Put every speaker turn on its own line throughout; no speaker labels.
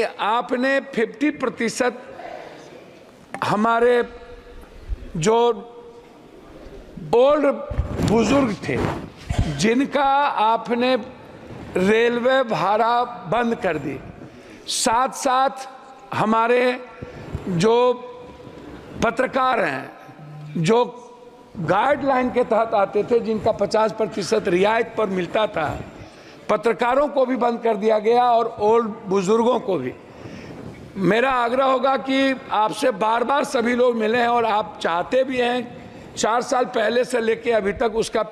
आपने 50% हमारे जो ओल्ड बुजुर्ग थे जिनका आपने रेलवे भाड़ा बंद कर दी, साथ साथ हमारे जो पत्रकार हैं जो गाइडलाइन के तहत आते थे जिनका 50% रियायत पर मिलता था, पत्रकारों को भी बंद कर दिया गया और ओल्ड बुजुर्गों को भी। मेरा आग्रह होगा कि आपसे बार बार सभी लोग मिले हैं और आप चाहते भी हैं, 4 साल पहले से लेके अभी तक उसका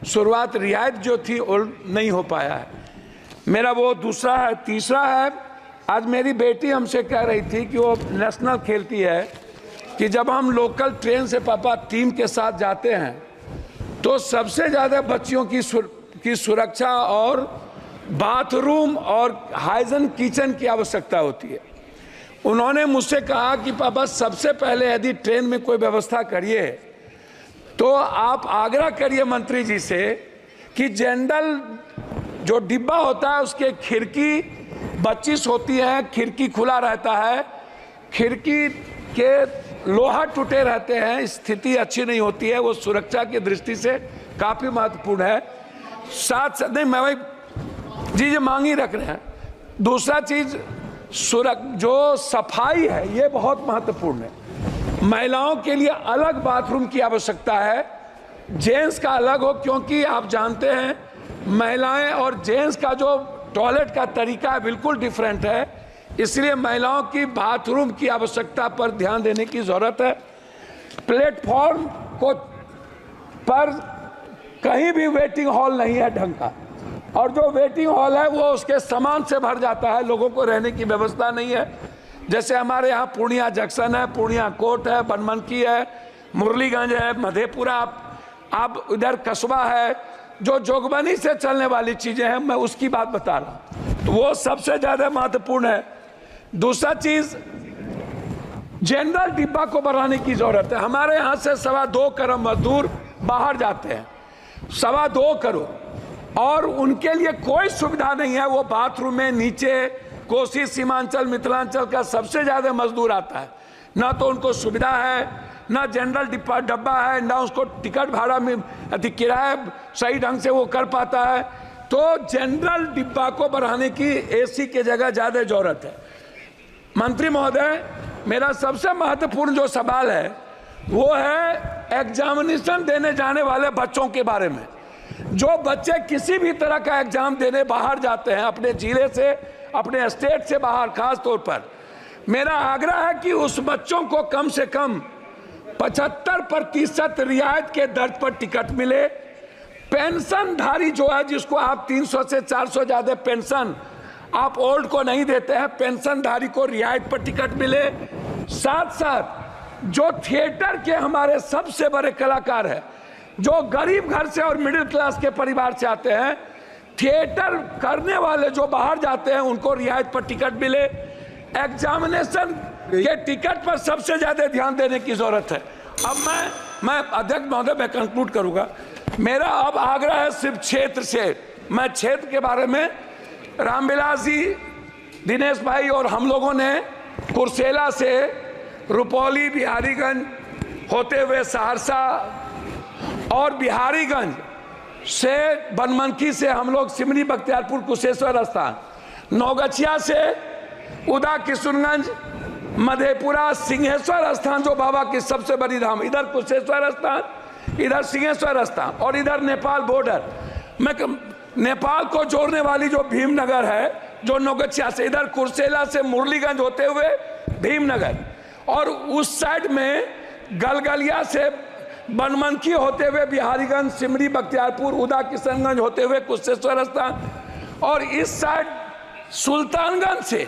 शुरुआत रियायत जो थी ओल्ड नहीं हो पाया है। मेरा वो दूसरा है। तीसरा है, आज मेरी बेटी हमसे कह रही थी कि वो नेशनल खेलती है कि जब हम लोकल ट्रेन से पापा टीम के साथ जाते हैं तो सबसे ज़्यादा बच्चियों की सुरक्षा और बाथरूम और हाइजीन किचन की आवश्यकता होती है। उन्होंने मुझसे कहा कि पापा सबसे पहले यदि ट्रेन में कोई व्यवस्था करिए तो आप आग्रह करिए मंत्री जी से कि जनरल जो डिब्बा होता है उसके खिड़की 25 होती है, खिड़की खुला रहता है, खिड़की के लोहा टूटे रहते हैं, स्थिति अच्छी नहीं होती है, वो सुरक्षा की दृष्टि से काफ़ी महत्वपूर्ण है। साथ नहीं, मैं वही चीज़ मांग ही रख रहे हैं। दूसरा चीज़ जो सफाई है ये बहुत महत्वपूर्ण है। महिलाओं के लिए अलग बाथरूम की आवश्यकता है, जेंट्स का अलग हो, क्योंकि आप जानते हैं महिलाएं और जेंट्स का जो टॉयलेट का तरीका है बिल्कुल डिफरेंट है, इसलिए महिलाओं की बाथरूम की आवश्यकता पर ध्यान देने की ज़रूरत है। प्लेटफॉर्म को पर कहीं भी वेटिंग हॉल नहीं है ढंग का, और जो वेटिंग हॉल है वो उसके सामान से भर जाता है, लोगों को रहने की व्यवस्था नहीं है। जैसे हमारे यहाँ पूर्णिया जंक्शन है, पूर्णिया कोर्ट है, बनमनकी है, मुरलीगंज है, मधेपुरा, आप इधर कस्बा है, जो जोगबनी से चलने वाली चीज़ें हैं, मैं उसकी बात बता रहा हूँ, तो वो सबसे ज़्यादा महत्वपूर्ण है। दूसरा चीज़, जनरल डिब्बा को बढ़ाने की ज़रूरत है। हमारे यहाँ से 2.25 करोड़ मजदूर बाहर जाते हैं, 2.25 करोड़, और उनके लिए कोई सुविधा नहीं है। वो बाथरूम में नीचे कोसी सीमांचल मिथिलांचल का सबसे ज़्यादा मजदूर आता है, ना तो उनको सुविधा है, ना जनरल डब्बा है, ना उसको टिकट भाड़ा में किराया सही ढंग से वो कर पाता है। तो जनरल डिब्बा को बढ़ाने की एसी के जगह ज़्यादा ज़रूरत है। मंत्री महोदय, मेरा सबसे महत्वपूर्ण जो सवाल है वो है एग्जामिनेशन देने जाने वाले बच्चों के बारे में। जो बच्चे किसी भी तरह का एग्जाम देने बाहर जाते हैं, अपने जिले से, अपने स्टेट से बाहर, खास तौर पर मेरा आग्रह है कि उस बच्चों को कम से कम 75% रियायत के दर पर टिकट मिले। पेंशनधारी जो है, जिसको आप 300 से 400 ज़्यादा पेंशन आप ओल्ड को नहीं देते हैं, पेंशनधारी को रियायत पर टिकट मिले। साथ साथ जो थिएटर के हमारे सबसे बड़े कलाकार हैं, जो गरीब घर से और मिडिल क्लास के परिवार से आते हैं, थिएटर करने वाले जो बाहर जाते हैं, उनको रियायत पर टिकट मिले। एग्जामिनेशन के टिकट पर सबसे ज़्यादा ध्यान देने की ज़रूरत है। अब मैं अध्यक्ष महोदय, मैं कंक्लूड करूँगा। मेरा अब आग्रह है सिर्फ क्षेत्र से, मैं क्षेत्र के बारे में, रामविलास जी, दिनेश भाई और हम लोगों ने कुर्सेला से रुपौली, बिहारीगंज होते हुए सहरसा और बिहारीगंज से बनमनकी से हम लोग सिमरी बख्तियारपुर कुशेश्वर स्थान, नौगछिया से उदा किशुनगंज, मधेपुरा, सिंहेश्वर स्थान जो बाबा की सबसे बड़ी धाम, इधर कुशेश्वर स्थान, इधर सिंहेश्वर स्थान, और इधर नेपाल बॉर्डर। मैं नेपाल को जोड़ने वाली जो भीमनगर है, जो नौगछिया से, इधर कुर्सेला से मुरलीगंज होते हुए भीमनगर, और उस साइड में गलगलिया से बनमनकी होते हुए बिहारीगंज, सिमरी बख्तियारपुर, उदा किशनगंज होते हुए कुशेश्वर स्थान, और इस साइड सुल्तानगंज से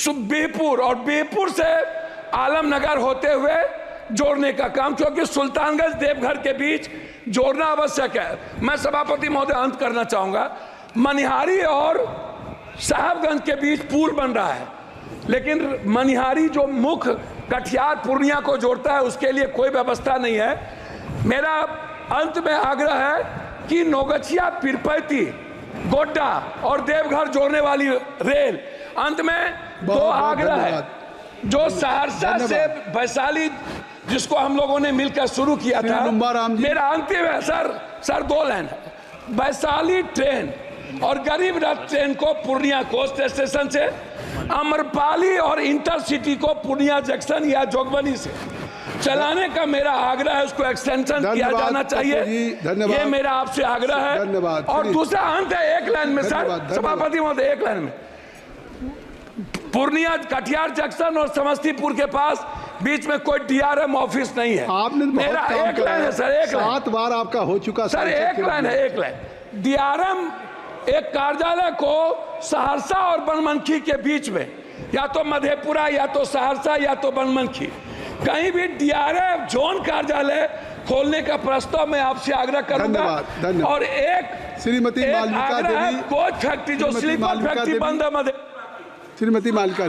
बिहपुर और बिहपुर से आलमनगर होते हुए जोड़ने का काम, क्योंकि सुल्तानगंज देवघर के बीच जोड़ना आवश्यक है। मैं सभापति महोदय अंत करना चाहूँगा, मनिहारी और साहबगंज के बीच पुल बन रहा है, लेकिन मनिहारी जो मुख्य कटिहार पूर्णिया को जोड़ता है उसके लिए कोई व्यवस्था नहीं है। मेरा अंत में आग्रह है कि नौगछिया, पीरपैती, गोड्डा और देवघर जोड़ने वाली रेल अंत में दो आग्रह है। जो सहरसा से वैशाली जिसको हम लोगों ने मिलकर शुरू किया था, मेरा अंतिम है सर 2 लाइन है। वैशाली ट्रेन और गरीब रथ ट्रेन को पूर्णिया कोस्ट स्टेशन से, अमरपाली और इंटरसिटी को पूर्णिया जंक्शन या जोगबनी से चलाने का मेरा आग्रह है। उसको एक्सटेंशन किया जाना चाहिए, ये मेरा आपसे आग्रह है। और दूसरा अंत है 1 लाइन में सर, सभापति महोदय 1 लाइन में, पूर्णिया कटिहार जंक्शन और समस्तीपुर के पास बीच में कोई डीआरएम ऑफिस नहीं है।
आपने
मेरा 1 लाइन है सर, 1 लाइन,
7 बार आपका हो चुका
सर, 1 लाइन है, 1 लाइन। डीआरएम एक कार्यालय को सहरसा और बनमनखी के बीच में, या तो मधेपुरा या तो सहरसा या तो बनमनखी, कहीं भी डीआरएम जोन कार्यालय खोलने का प्रस्ताव मैं आपसे आग्रह करूंगा। और एक
श्रीमती मालविका देवी,
कोच फैक्ट्री जो स्लीपर फैक्ट्री बंद है
श्रीमती मालविका